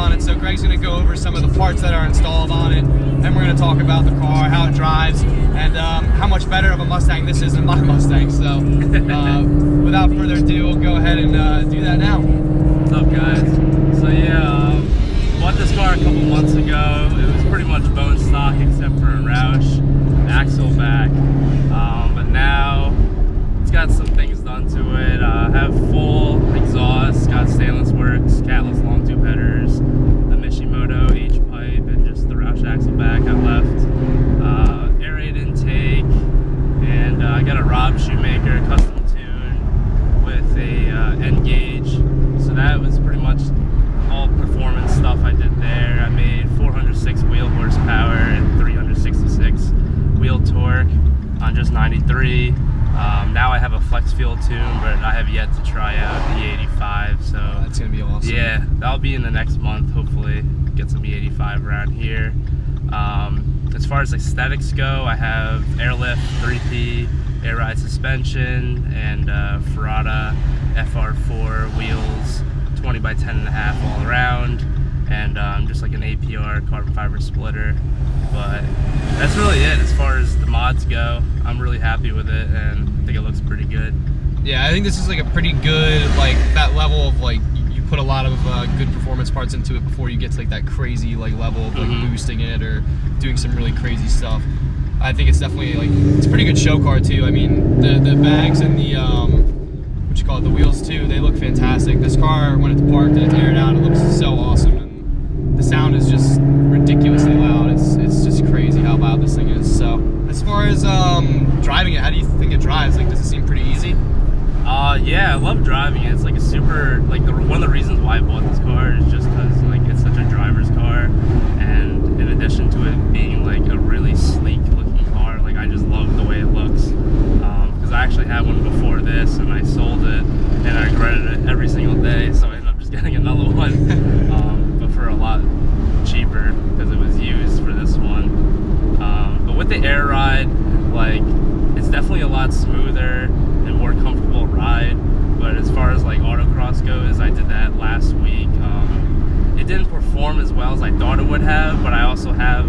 on it. So Greg's going to go over some of the parts that are installed on it, and we're going to talk about the car, how it drives, and how much better of a Mustang this is than my Mustang. So without further ado, we'll go ahead and do that now. What's up, guys? So yeah, bought this car a couple months ago. It was pretty much bone stock except for a Roush axle back, but now it's got some things done to it. I have full exhaust, got stainless works, catless long tube headers, a Mishimoto H pipe, and just the Roush axle back I left. Aerated intake, and I got a Rob Shoemaker custom tune with a N gauge. So that was pretty much all performance stuff I did there. I made 406 wheel horsepower and 366 wheel torque on just 93. Now I have a flex fuel tune, but I have yet to try out the E85. So that's gonna be awesome. Yeah, that'll be in the next month. Hopefully, get some E85 around here. As far as aesthetics go, I have airlift, 3P, air ride suspension, and ferrada FR4 wheels, 20 by 10.5 all around, and just like an APR carbon fiber splitter. But that's really it as far as the mods go. I'm really happy with it, and I think it looks pretty good. Yeah, I think this is like a pretty good, like that level of like you put a lot of good performance parts into it before you get to like that crazy like level of like boosting it or doing some really crazy stuff. I think it's definitely like it's a pretty good show car too. I mean the bags and the what you call it, the wheels too, they look fantastic. This car, when it's parked and it's aired out, it looks so awesome, and the sound is just ridiculously loud. It's just crazy how loud this thing is. So as far as driving it, how do you think it drives? Like, does it seem pretty easy? Yeah, I love driving it. It's like a super, like one of the reasons why I bought this car is just because like it's such a driver's car, and in addition to it being like a really sleek looking car, like I just love the way it looks. Because I actually had one before this and I sold it and I regretted it every single day, so I ended up just getting another one, but for a lot cheaper because it was used for this one. But with the air ride, like it's definitely a lot smoother and more comfortable ride. But as far as like autocross goes, I did that last week. It didn't perform as well as I thought it would have, but I also have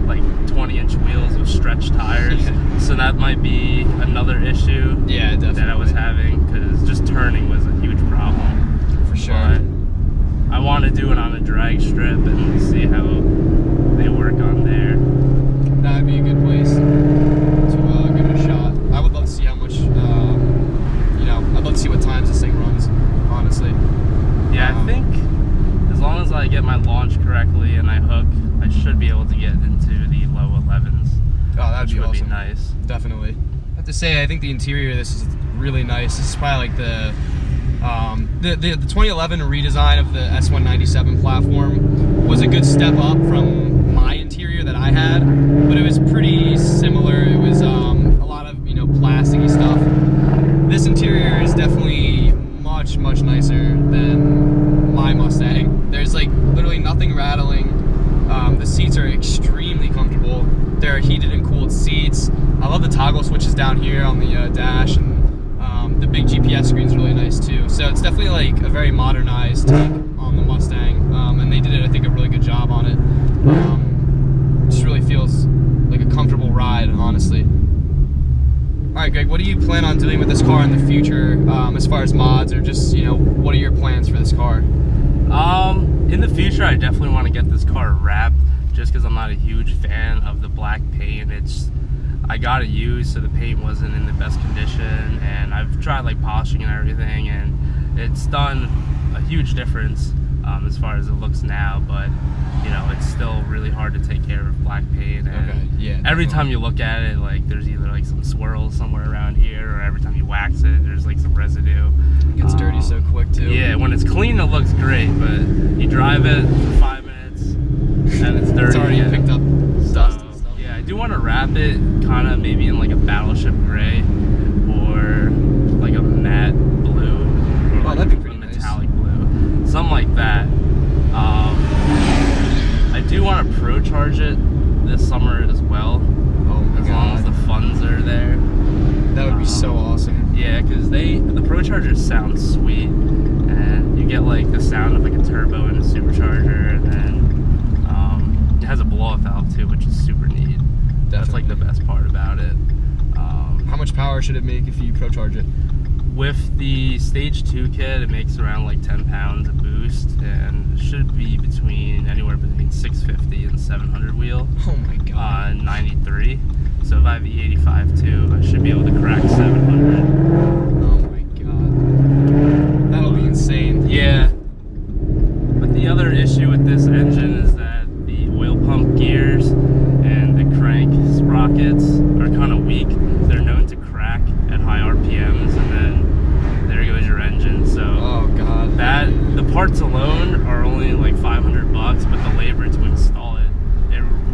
like 20-inch wheels with stretched tires, so that might be another issue that I was having, because just turning was a huge problem. For sure. But I want to do it on a drag strip and see how they work on there. That would be a good place to give it a shot. I would love to see how much, you know, I'd love to see what times this thing runs, honestly. Yeah, I think as long as I get my launch correctly and I hook, I should be able to get into the low 11s. Oh, that'd be awesome. Which would be nice. Definitely. I have to say, I think the interior of this is really nice. This is probably like the 2011 redesign of the S197 platform was a good step up from my interior that I had, but it was pretty similar. It was a lot of, you know, plasticky stuff. This interior is definitely much nicer than my Mustang. There's like literally nothing rattling. The seats are extremely comfortable. They're heated and cooled seats. I love the toggle switches down here on the dash, and the big GPS screen is really nice too. So it's definitely like a very modernized take on the Mustang, and they did it, I think, a really good job on it. Just really feels like a comfortable ride, honestly. All right, Greg, what do you plan on doing with this car in the future, as far as mods, or just, you know, what are your plans for this car? In the future, I definitely want to get this car wrapped, just because I'm not a huge fan of the black paint. I got it used, so the paint wasn't in the best condition, and I've tried like polishing and everything, and it's done a huge difference as far as it looks now. But you know, it's still really hard to take care of black paint, and every time you look at it, like there's either like some swirls somewhere around here, or every time you wax it, there's like some residue. It gets dirty so quick too. Yeah, when it's clean, it looks great, but you drive it for 5 minutes and it's dirty. It's already picked up dust. Yeah, I do want to wrap it kind of maybe in like a battleship gray or like a matte blue, or like that'd be pretty metallic blue, something like that. I do want to pro charge it this summer as well. Oh my as God. long as the funds are there. That would be so awesome. Yeah, because the pro chargers sound sweet, and you get like the sound of like a turbo and a supercharger, much power should it make if you pro charge it? With the stage 2 kit, it makes around like 10 pounds of boost, and should be anywhere between 650 and 700 wheel. Oh my god. On 93. So if I have the 85 too, I should be able to crack 700. Oh my god. That'll be insane. Yeah. But the other issue with this engine is that the oil pump gears and the crank sprockets are kind of weak. They're known to crack at high RPMs, and then there goes your engine. So oh god. The parts alone are only like $500, but the labor to install it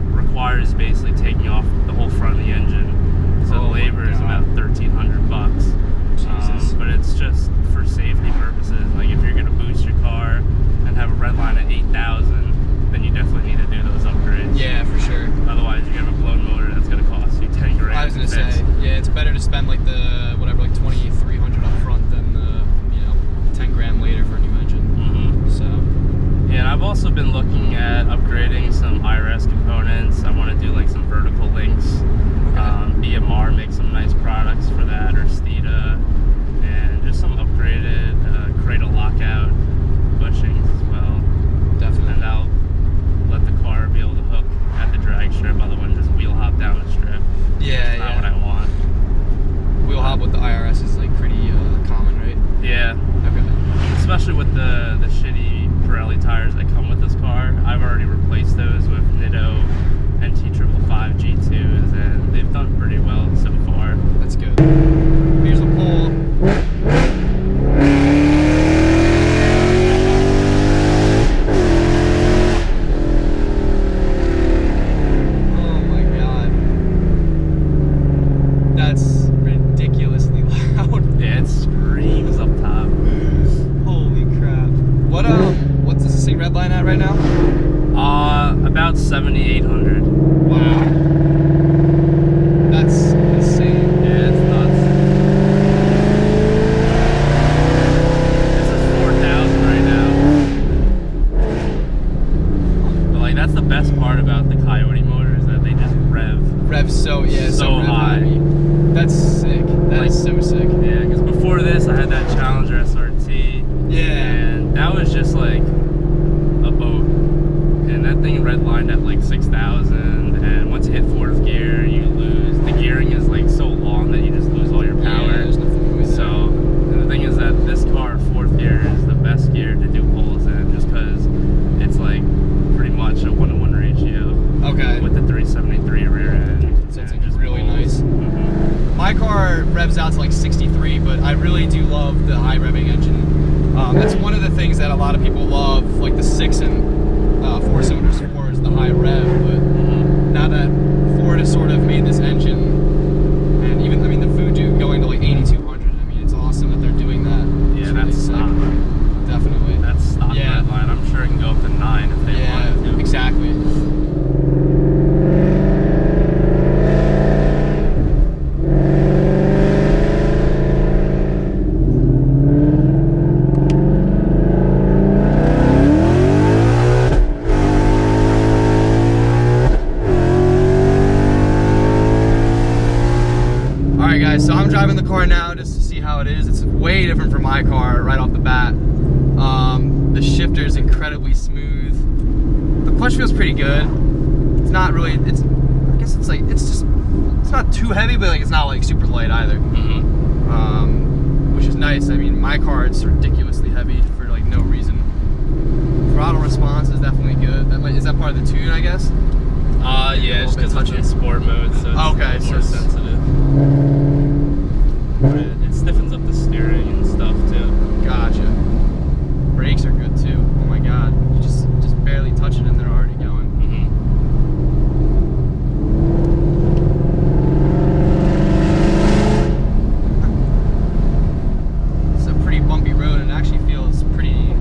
requires basically taking off the whole front of the engine. So the labor is about $1,300. Jesus. But it's just for safety purposes. Like if you're gonna boost your car and have a Redline at 8,000, then you definitely need to do those upgrades. Yeah, for sure. Otherwise, you're gonna have a blown motor that's gonna cost you 10 grand. I was gonna say, yeah, it's better to spend like the whatever, like 2,300 up front than the 10 grand later for a new engine. So. Yeah, and I've also been looking at upgrading some IRS components. I want to do like some vertical links. BMR makes some nice products for that, or Steeda, and just some upgraded cradle lockout bushings as well. Definitely. And I'll let the car be able to hook at the drag strip. Other one just wheel hop down the strip. Yeah, That's not what I want. Wheel hop with the IRS is like pretty common, right? Yeah. Okay. Especially with the shitty Pirelli tires that come with this car. I've already replaced those with Nitto NT555 G2s, and they've done pretty well so far. That's good. Here's a pull. Oh my god. That's ridiculously loud. Yeah, it screams up top. Holy crap. What does this say Redline at right now? About 7,800. Wow. That's insane. Yeah, it's nuts. This is 4,000 right now. But like, that's the best part about the Coyote motor, is that they just rev So high. heavy. That's sick. That is so sick. Yeah, because before this, I had that Challenger SRT. Yeah. And that was just like a boat. And that thing redlined at like 6,000. And once you hit fourth gear, you lose. The gearing is like so long that you just lose all your power. Yeah, there's nothing to do with that. So, and the thing is that this car, fourth gear, is the best gear to do pulls in, just because it's like pretty much a 1-to-1 ratio. Okay. With the 373 rear end. So it's like really nice. Mm-hmm. My car revs out to like 63, but I really do love the high revving engine. That's one of the things that a lot of people love, like the 6 and 4-cylinder for, is the high rev. But now that Ford has sort of made this engine, and even the Voodoo going to like 8,200. I mean, it's awesome that they're doing that. Yeah, it's that's really stock. sick. Definitely. That's stock Yeah. Redline. I'm sure it can go up to 9 if they wanted to. Exactly. Alright guys, so I'm driving the car now just to see how it is. It's way different from my car right off the bat. The shifter is incredibly smooth. The clutch feels pretty good. It's not really, I guess it's like, it's not too heavy, but like it's not like super light either. Which is nice. I mean, my car, it's ridiculously heavy for like no reason. Throttle response is definitely good. Is that part of the tune, I guess? Yeah, just because it's in sport mode, so it's okay, more sensitive. It stiffens up the steering and stuff too. Gotcha. Brakes are good too. Oh my god, you just barely touch it and they're already going. It's a pretty bumpy road, and it actually feels pretty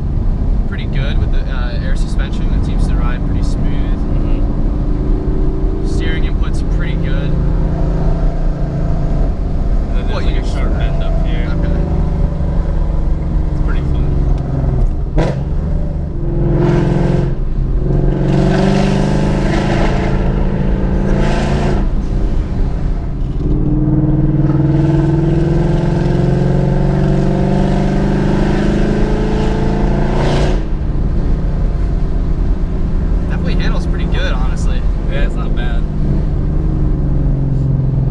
good with the air suspension. It seems to ride pretty smooth. Steering input's pretty good. And then there's like a sharp bend Yeah, it's not bad.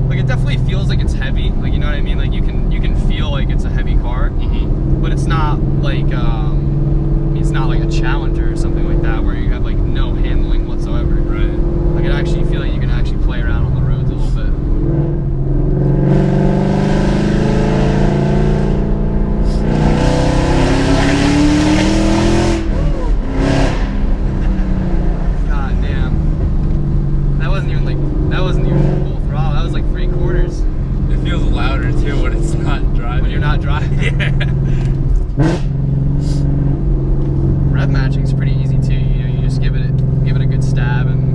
Like it definitely feels like it's heavy. Like, you know what I mean? Like you can feel like it's a heavy car, but it's not like a Challenger or something like that where you have like no handling whatsoever. Right. Like I actually feel like you can actually play around on the roads a little bit. God damn. That wasn't even full throttle. That was like 3/4. It feels louder too when it's not driving. When you're not driving. Yeah. Rev matching's pretty easy too. You know, you just give it a good stab and.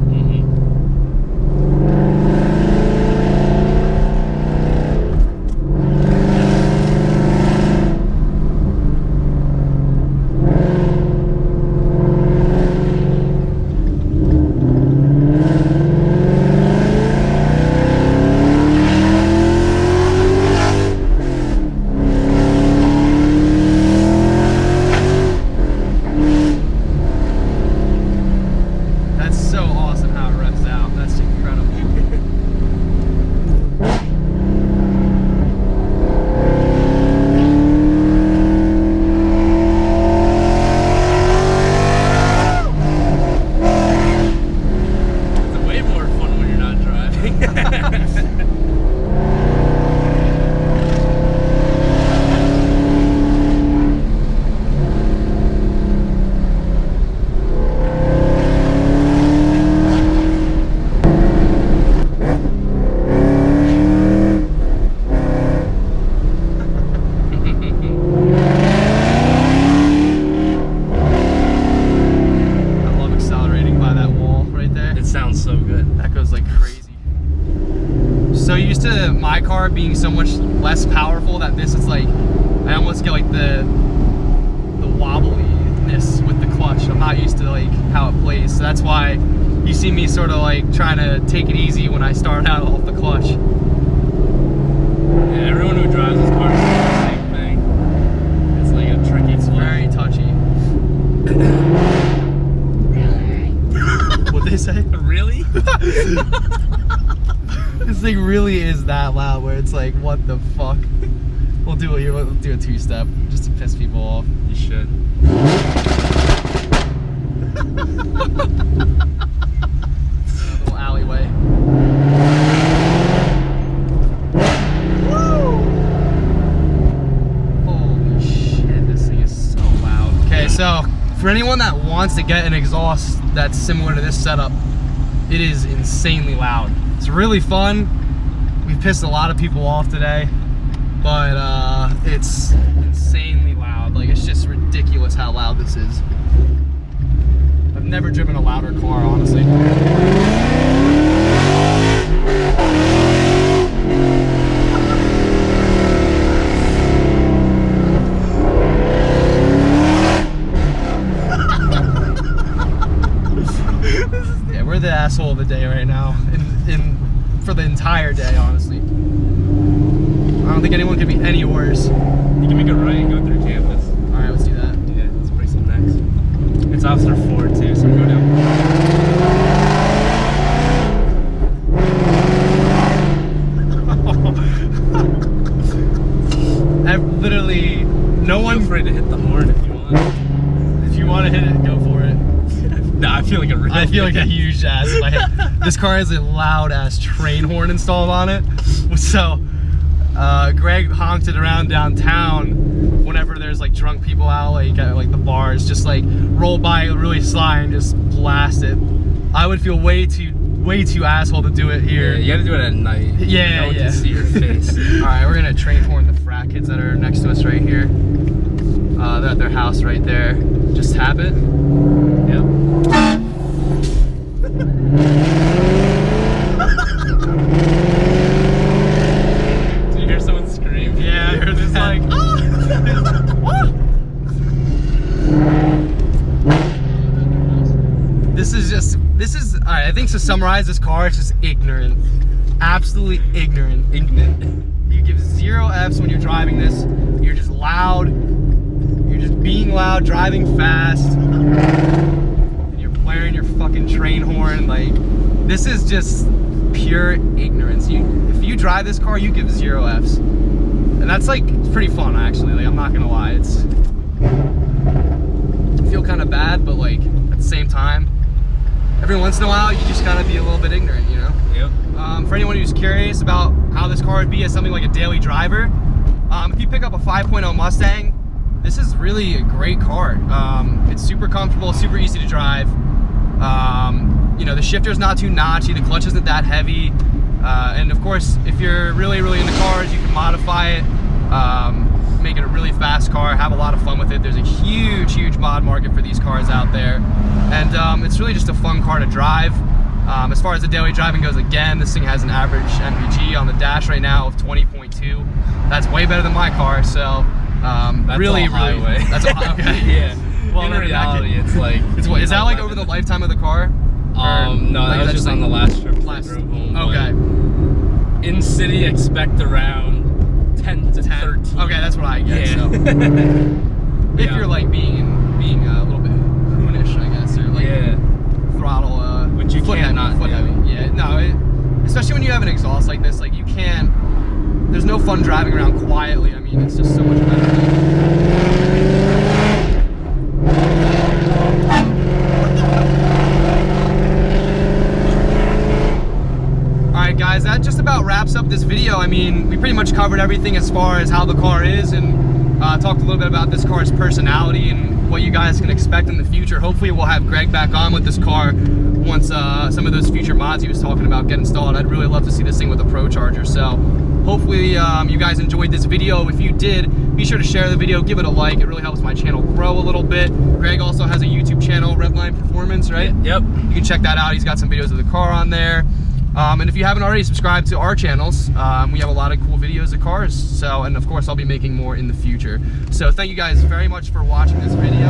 My car being so much less powerful that this is like, I almost get like the wobbliness with the clutch. I'm not used to like how it plays, so that's why you see me sort of like trying to take it easy when I start out off the clutch. Yeah, everyone who drives this car says the same thing. It's like a tricky It's very touchy. What'd they say? Really? This thing really is that loud where it's like, what the fuck? We'll do it here. We'll do a two-step just to piss people off. You should. A little alleyway. Woo! Holy shit, this thing is so loud. Okay, so for anyone that wants to get an exhaust that's similar to this setup, it is insanely loud. It's really fun. We've pissed a lot of people off today, but it's insanely loud. Like, it's just ridiculous how loud this is. I've never driven a louder car, honestly. Yeah, we're the asshole of the day right now. For the entire day, honestly. I don't think anyone could be any worse. You can make a right and go through campus. Alright, let's do that. Yeah, let's bring some next. It's Officer 4 too, so go down. I've literally, no one. Feel free to hit the horn if you want. If you want to hit it, go for it. No, I feel like a real I feel like a huge ass if I hit. This car has a loud ass train horn installed on it. So Greg honked it around downtown whenever there's like drunk people out like at like the bars, just like roll by really sly and just blast it. I would feel way too asshole to do it here. Yeah, you gotta do it at night. Yeah, no one yeah. can see your face. Alright, we're gonna train horn the frat kids that are next to us right here. They're at their house right there. Just tap it. Yep. Did you hear someone scream? Yeah, I heard this like, This is, all right, I think to summarize this car, it's just ignorant. Absolutely ignorant. You give 0 Fs when you're driving this. You're just loud. You're just being loud, driving fast. And you're blaring your fucking train horn. Like, This is just pure ignorance. If you drive this car, you give 0 Fs. And that's like pretty fun actually, like I'm not gonna lie. I feel kind of bad, but like at the same time, every once in a while you just gotta be a little bit ignorant, you know? Yep. For anyone who's curious about how this car would be as something like a daily driver, if you pick up a 5.0 Mustang, this is really a great car. It's super comfortable, super easy to drive. You know, the shifter's not too notchy, the clutch isn't that heavy. And of course, if you're really into cars, you can modify it, make it a really fast car, have a lot of fun with it. There's a huge mod market for these cars out there. And it's really just a fun car to drive. As far as the daily driving goes, again, this thing has an average MPG on the dash right now of 20.2. That's way better than my car, so that's really highway. That's a okay. Yeah. Well, in reality, it's like is that like over the lifetime of the car? No, that was just on the last trip. Last. Home, Okay. In city, expect around 10 to 13. Okay, that's what I get. Yeah. So. If you're like being a little bit hoonish, I guess, or like throttle, which you foot can't heavy, foot heavy. Yeah, no, especially when you have an exhaust like this, like you can't. There's no fun driving around quietly. I mean, it's just so much better. Alright guys, that just about wraps up this video. I mean, we pretty much covered everything as far as how the car is, and talked a little bit about this car's personality and what you guys can expect in the future. Hopefully we'll have Greg back on with this car once some of those future mods he was talking about get installed. I'd really love to see this thing with a Pro Charger. So hopefully you guys enjoyed this video. If you did, be sure to share the video, give it a like. It really helps my channel grow a little bit. Greg also has a YouTube channel, Redline Performance, right? Yep. You can check that out. He's got some videos of the car on there. And if you haven't already, subscribed to our channels. We have a lot of cool videos of cars. So, and of course, I'll be making more in the future. So thank you guys very much for watching this video.